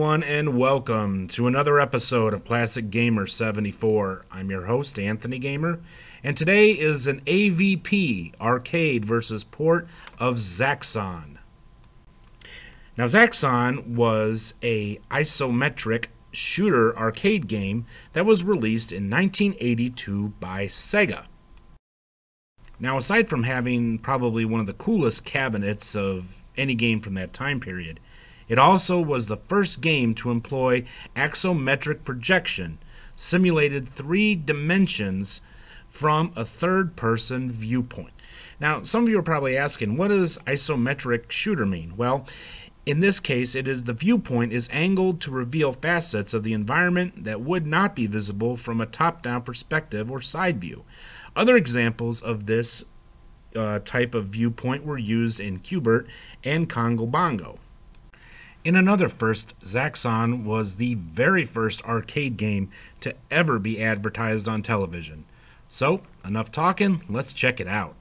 everyone, and welcome to another episode of Classic Gamer 74. I'm your host, Anthony Gamer, and today is an AVP arcade versus port of Zaxxon. Now, Zaxxon was a isometric shooter arcade game that was released in 1982 by Sega. Now, aside from having probably one of the coolest cabinets of any game from that time period, it also was the first game to employ axometric projection, simulated 3 dimensions from a third-person viewpoint. Now, some of you are probably asking, what does isometric shooter mean? Well, in this case, it is the viewpoint is angled to reveal facets of the environment that would not be visible from a top-down perspective or side view. Other examples of this type of viewpoint were used in Qbert and Congo Bongo. In another first, Zaxxon was the very first arcade game to ever be advertised on television. So, enough talking, let's check it out.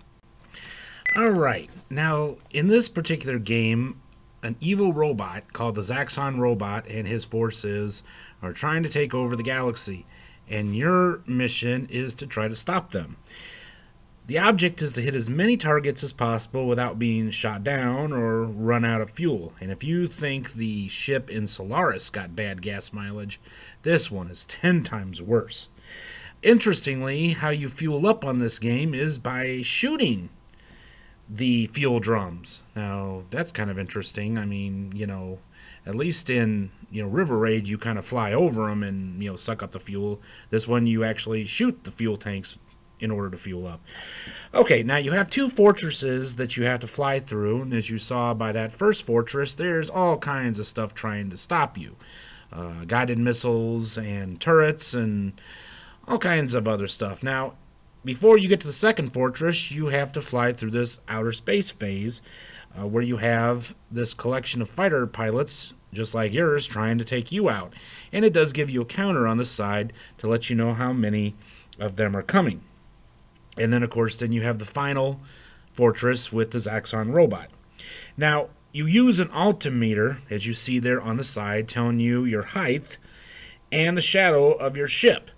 Alright, now in this particular game, an evil robot called the Zaxxon Robot and his forces are trying to take over the galaxy, and your mission is to try to stop them. The object is to hit as many targets as possible without being shot down or run out of fuel. And if you think the ship in Solaris got bad gas mileage, this one is 10 times worse. Interestingly, how you fuel up on this game is by shooting the fuel drums. Now, that's kind of interesting. I mean, at least in, River Raid, you kind of fly over them and, suck up the fuel. This one, you actually shoot the fuel tanks in order to fuel up. Okay, now you have 2 fortresses that you have to fly through, and as you saw by that first fortress, there's all kinds of stuff trying to stop you. Guided missiles and turrets and all kinds of other stuff. Now, before you get to the second fortress, you have to fly through this outer space phase where you have this collection of fighter pilots, just like yours, trying to take you out. And it does give you a counter on the side to let you know how many of them are coming. And then, of course, then you have the final fortress with the Zaxxon Robot. Now, you use an altimeter, as you see there on the side, telling you your height and the shadow of your ship.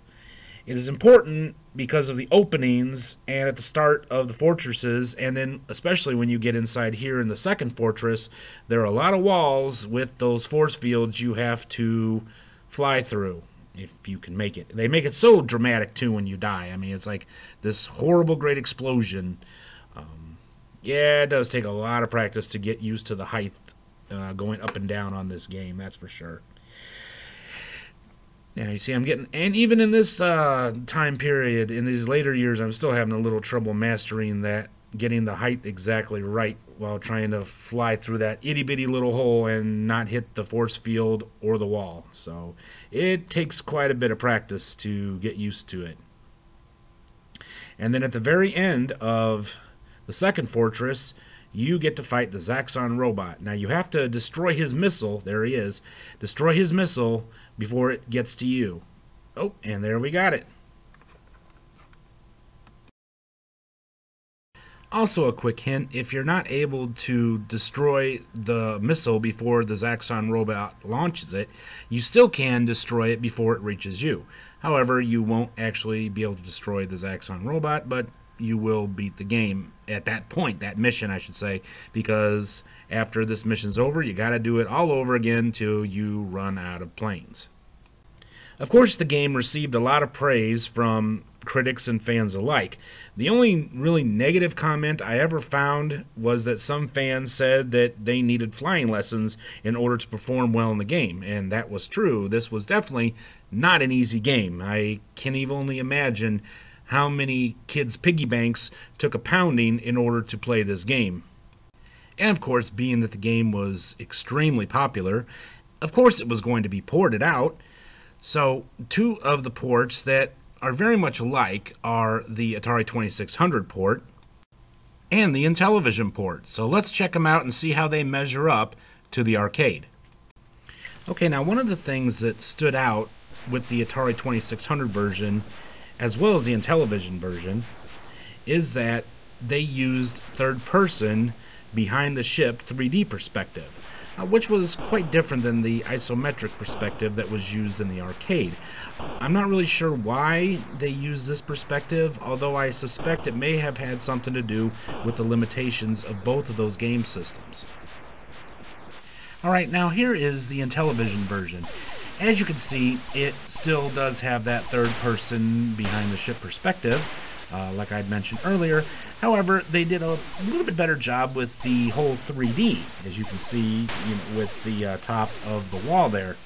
It is important because of the openings and at the start of the fortresses, and then especially when you get inside here in the second fortress, there are a lot of walls with those force fields you have to fly through, if you can make it. They make it so dramatic, too, when you die. I mean, it's like this horrible great explosion. Yeah, it does take a lot of practice to get used to the height going up and down on this game, that's for sure. Now, you see, I'm getting, and even in this time period, in these later years, I'm still having a little trouble mastering that, getting the height exactly right while trying to fly through that itty-bitty little hole and not hit the force field or the wall. So it takes quite a bit of practice to get used to it. And then at the very end of the second fortress, you get to fight the Zaxxon Robot. Now you have to destroy his missile. There he is. Destroy his missile before it gets to you. Oh, and there we got it. Also a quick hint, if you're not able to destroy the missile before the Zaxxon Robot launches it, you still can destroy it before it reaches you. However, you won't actually be able to destroy the Zaxxon Robot, but you will beat the game at that point, that mission I should say, because after this mission's over, you gotta do it all over again till you run out of planes. Of course, the game received a lot of praise from critics and fans alike. The only really negative comment I ever found was that some fans said that they needed flying lessons in order to perform well in the game, and that was true. This was definitely not an easy game. I can even only imagine how many kids' piggy banks took a pounding in order to play this game. And of course, being that the game was extremely popular, of course it was going to be ported out. So 2 of the ports that are very much alike are the Atari 2600 port and the Intellivision port. So let's check them out and see how they measure up to the arcade. Okay, now one of the things that stood out with the Atari 2600 version as well as the Intellivision version is that they used third person behind the ship 3D perspective. which was quite different than the isometric perspective that was used in the arcade. I'm not really sure why they used this perspective, although I suspect it may have had something to do with the limitations of both of those game systems. Alright, now here is the Intellivision version. As you can see, it still does have that third person behind the ship perspective, like I'd mentioned earlier. However, they did a little bit better job with the whole 3D, as you can see, with the top of the wall there.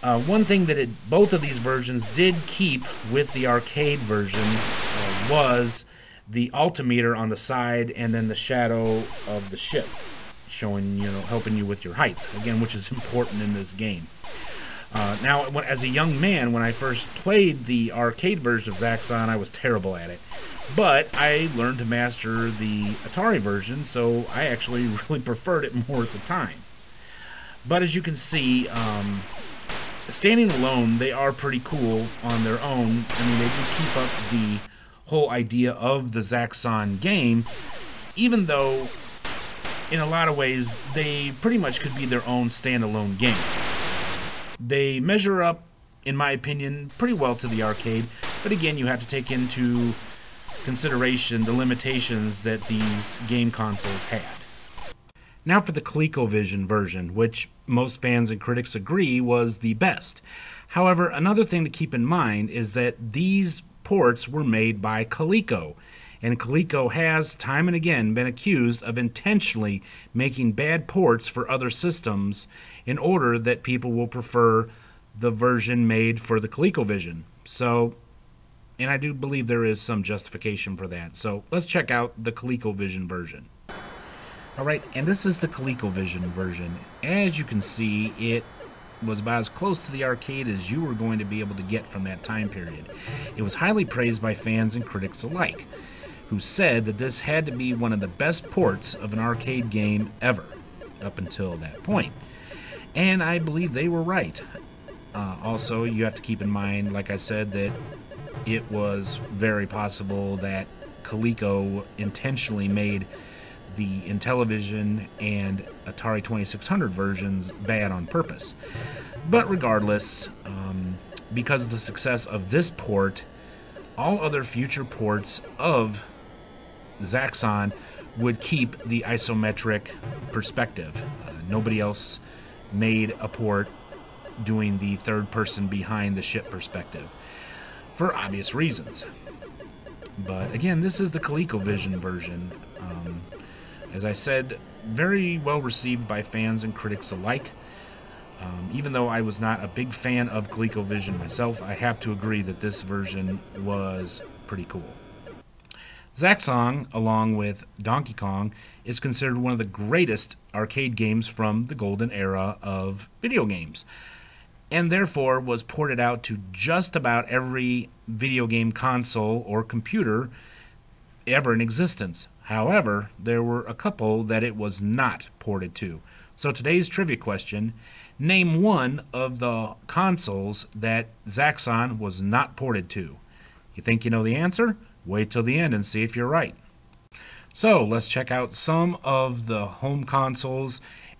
One thing that both of these versions did keep with the arcade version was the altimeter on the side and then the shadow of the ship, showing, helping you with your height, again, which is important in this game. Now, as a young man, when I first played the arcade version of Zaxxon, I was terrible at it. But I learned to master the Atari version, so I actually really preferred it more at the time. But as you can see, standing alone, they are pretty cool on their own. I mean, they do keep up the whole idea of the Zaxxon game, even though, in a lot of ways, they pretty much could be their own standalone game. They measure up, in my opinion, pretty well to the arcade, but again, you have to take into consideration the limitations that these game consoles had. Now for the ColecoVision version, which most fans and critics agree was the best. However, another thing to keep in mind is that these ports were made by Coleco, and Coleco has time and again been accused of intentionally making bad ports for other systems in order that people will prefer the version made for the ColecoVision. So, and I do believe there is some justification for that. So let's check out the ColecoVision version. Alright, and this is the ColecoVision version. As you can see, it was about as close to the arcade as you were going to be able to get from that time period. It was highly praised by fans and critics alike, who said that this had to be one of the best ports of an arcade game ever, up until that point. And I believe they were right. Also, you have to keep in mind, like I said, that it was very possible that Coleco intentionally made the Intellivision and Atari 2600 versions bad on purpose. But regardless, because of the success of this port, all other future ports of Zaxxon would keep the isometric perspective. Nobody else made a port doing the third person behind the ship perspective, for obvious reasons. But again, this is the ColecoVision version. As I said, very well received by fans and critics alike. Even though I was not a big fan of ColecoVision myself, I have to agree that this version was pretty cool. Zaxxon, along with Donkey Kong, is considered one of the greatest arcade games from the golden era of video games, and therefore was ported out to just about every video game console or computer ever in existence. However, there were a couple that it was not ported to. So today's trivia question: name one of the consoles that Zaxxon was not ported to. You think you know the answer? Wait till the end and see if you're right. So let's check out some of the home consoles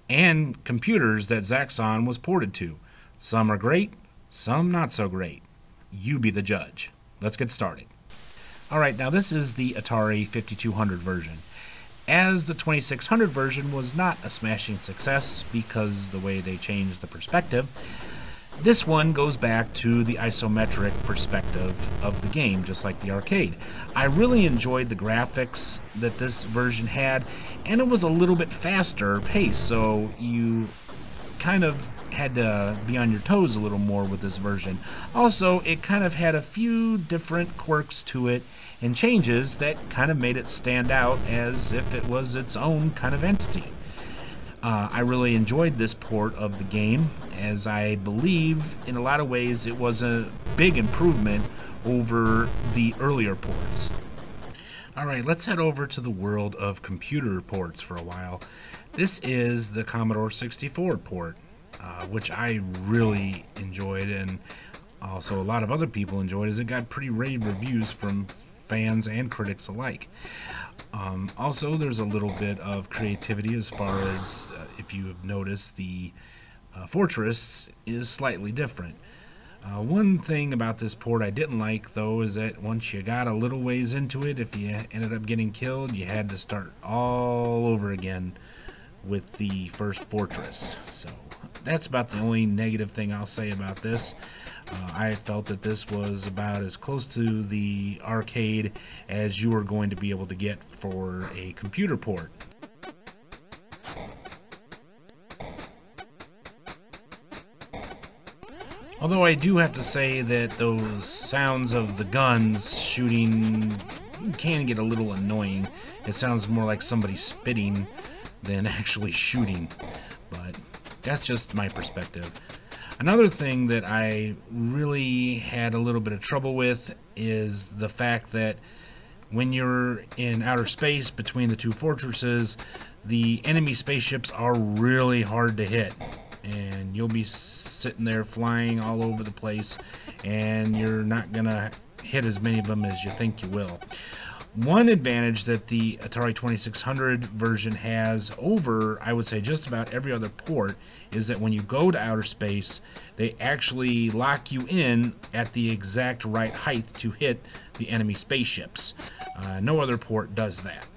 and computers that Zaxxon was ported to. Some are great, some not so great. You be the judge. Let's get started. Alright, now this is the Atari 5200 version. As the 2600 version was not a smashing success because the way they changed the perspective, this one goes back to the isometric perspective of the game, just like the arcade. I really enjoyed the graphics that this version had, and it was a little bit faster pace, so you kind of had to be on your toes a little more with this version. Also, it kind of had a few different quirks to it and changes that kind of made it stand out as if it was its own kind of entity. I really enjoyed this port of the game, as I believe in a lot of ways it was a big improvement over the earlier ports. Alright, let's head over to the world of computer ports for a while. This is the Commodore 64 port, which I really enjoyed, and also a lot of other people enjoyed, as it got pretty rave reviews from fans and critics alike. Also, there's a little bit of creativity as far as, if you have noticed, the fortress is slightly different. One thing about this port I didn't like, though, is that once you got a little ways into it, if you ended up getting killed, you had to start all over again with the first fortress. So that's about the only negative thing I'll say about this. I felt that this was about as close to the arcade as you are going to be able to get for a computer port. Although I do have to say that those sounds of the guns shooting can get a little annoying. It sounds more like somebody spitting than actually shooting, but that's just my perspective. Another thing that I really had a little bit of trouble with is the fact that when you're in outer space between the two fortresses, the enemy spaceships are really hard to hit, and you'll be sitting there flying all over the place, and you're not gonna hit as many of them as you think you will. One advantage that the Atari 2600 version has over, I would say, just about every other port is that when you go to outer space, they actually lock you in at the exact right height to hit the enemy spaceships. No other port does that.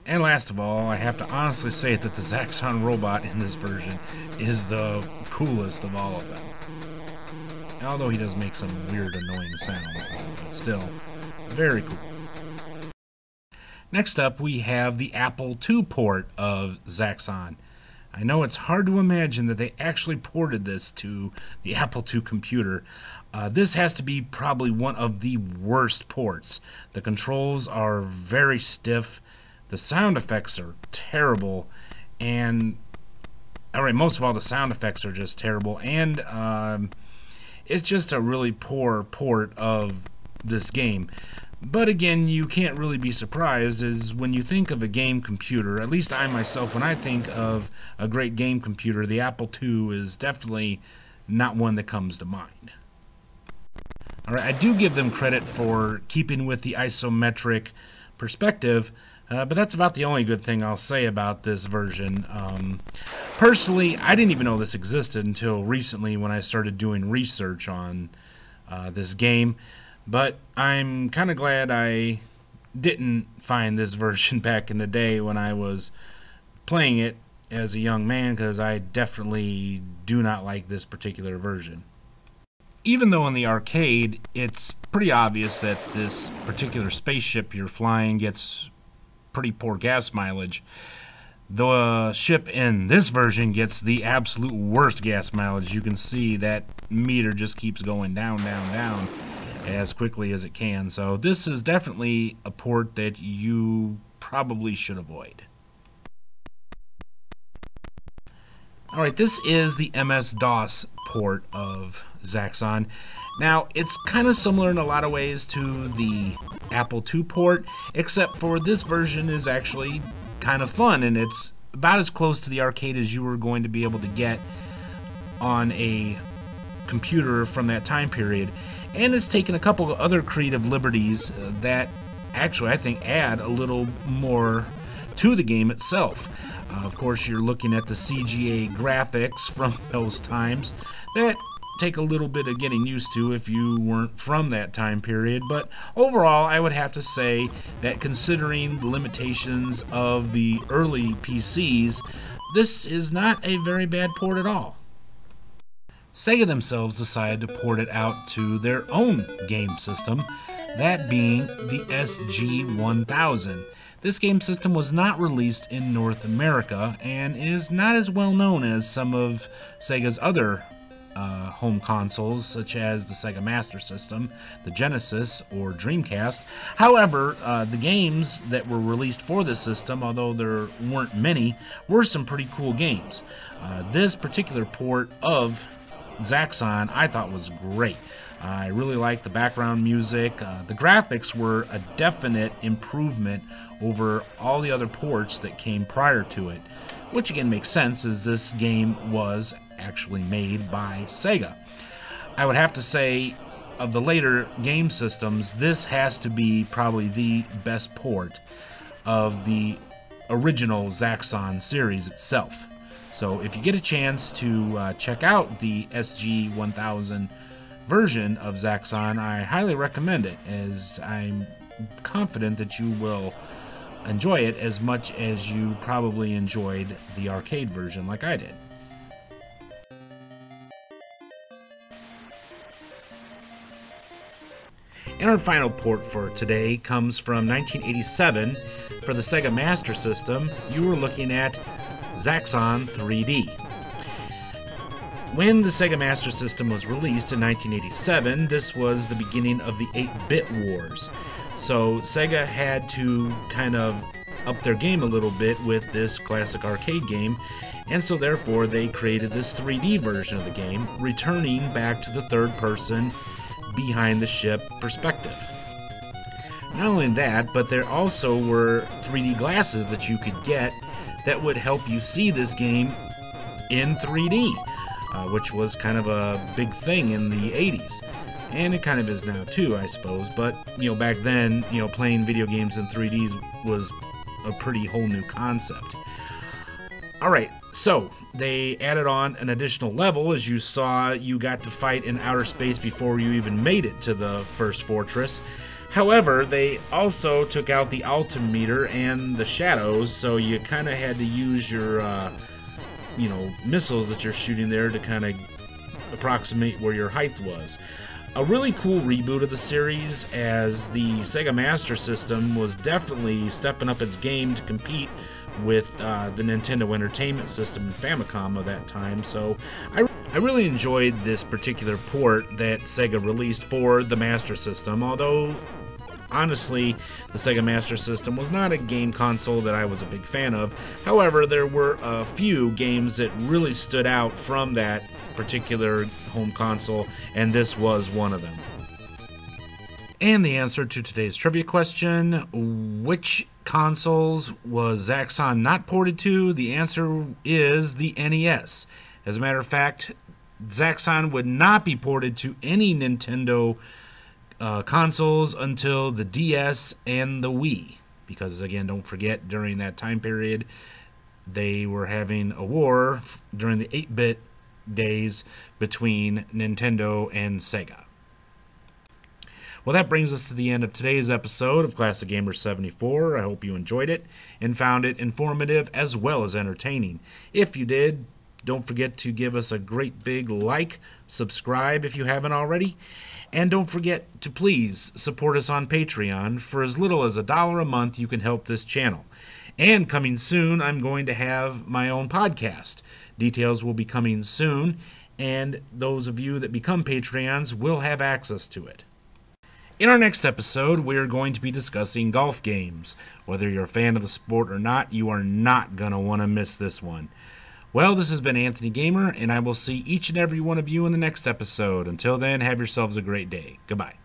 And last of all, I have to honestly say that the Zaxxon robot in this version is the coolest of all of them. Although he does make some weird, annoying sounds, but still, very cool. Next up, we have the Apple II port of Zaxxon. I know it's hard to imagine that they actually ported this to the Apple II computer. This has to be probably one of the worst ports. The controls are very stiff. The sound effects are terrible, and most of all, the sound effects are just terrible, and it's just a really poor port of this game. But again, you can't really be surprised, as when you think of a game computer, at least I myself, when I think of a great game computer, the Apple II is definitely not one that comes to mind. Alright, I do give them credit for keeping with the isometric perspective, but that's about the only good thing I'll say about this version. Personally, I didn't even know this existed until recently when I started doing research on this game, but I'm kind of glad I didn't find this version back in the day when I was playing it as a young man, because I definitely do not like this particular version. Even though in the arcade it's pretty obvious that this particular spaceship you're flying gets pretty poor gas mileage, the ship in this version gets the absolute worst gas mileage. You can see that meter just keeps going down, down, down as quickly as it can. So this is definitely a port that you probably should avoid. Alright, this is the MS-DOS port of Zaxxon. Now, it's kind of similar in a lot of ways to the Apple II port, except for this version is actually kind of fun, and it's about as close to the arcade as you were going to be able to get on a computer from that time period. And it's taken a couple of other creative liberties that actually I think add a little more to the game itself. Of course, you're looking at the CGA graphics from those times that take a little bit of getting used to if you weren't from that time period, but overall I would have to say that considering the limitations of the early PCs, this is not a very bad port at all. Sega themselves decided to port it out to their own game system, that being the SG-1000. This game system was not released in North America and is not as well known as some of Sega's other home consoles, such as the Sega Master System, the Genesis, or Dreamcast. However, the games that were released for this system, although there weren't many, were some pretty cool games. This particular port of Zaxxon I thought was great. I really liked the background music. The graphics were a definite improvement over all the other ports that came prior to it, which again makes sense as this game was actually made by Sega. I would have to say of the later game systems, this has to be probably the best port of the original Zaxxon series itself. So if you get a chance to check out the SG-1000 version of Zaxxon, I highly recommend it, as I'm confident that you will enjoy it as much as you probably enjoyed the arcade version like I did. And our final port for today comes from 1987. For the Sega Master System, you were looking at Zaxxon 3D. When the Sega Master System was released in 1987, this was the beginning of the 8-bit wars. So Sega had to kind of up their game a little bit with this classic arcade game, and so therefore they created this 3D version of the game, returning back to the third-person behind the ship perspective. Not only that, but there also were 3D glasses that you could get that would help you see this game in 3D, which was kind of a big thing in the 80s. And it kind of is now too, I suppose, but back then, playing video games in 3D was a pretty whole new concept. Alright, so they added on an additional level. As you saw, you got to fight in outer space before you even made it to the first fortress. However, they also took out the altimeter and the shadows, so you kind of had to use your, missiles that you're shooting there to kind of approximate where your height was. A really cool reboot of the series, as the Sega Master System was definitely stepping up its game to compete with the Nintendo Entertainment System and Famicom of that time. So I really enjoyed this particular port that Sega released for the Master System, although honestly the Sega Master System was not a game console that I was a big fan of. However, there were a few games that really stood out from that particular home console, and this was one of them. And the answer to today's trivia question, which consoles was Zaxxon not ported to? The answer is the NES. As a matter of fact, Zaxxon would not be ported to any Nintendo consoles until the DS and the Wii. Because, again, don't forget, during that time period, they were having a war during the 8-bit days between Nintendo and Sega. Well, that brings us to the end of today's episode of Classic Gamer 74. I hope you enjoyed it and found it informative as well as entertaining. If you did, don't forget to give us a great big like, subscribe if you haven't already, and don't forget to please support us on Patreon. For as little as $1 a month, you can help this channel. And coming soon, I'm going to have my own podcast. Details will be coming soon, and those of you that become Patreons will have access to it. In our next episode, we are going to be discussing golf games. Whether you're a fan of the sport or not, you are not going to want to miss this one. Well, this has been Anthony Gamer, and I will see each and every one of you in the next episode. Until then, have yourselves a great day. Goodbye.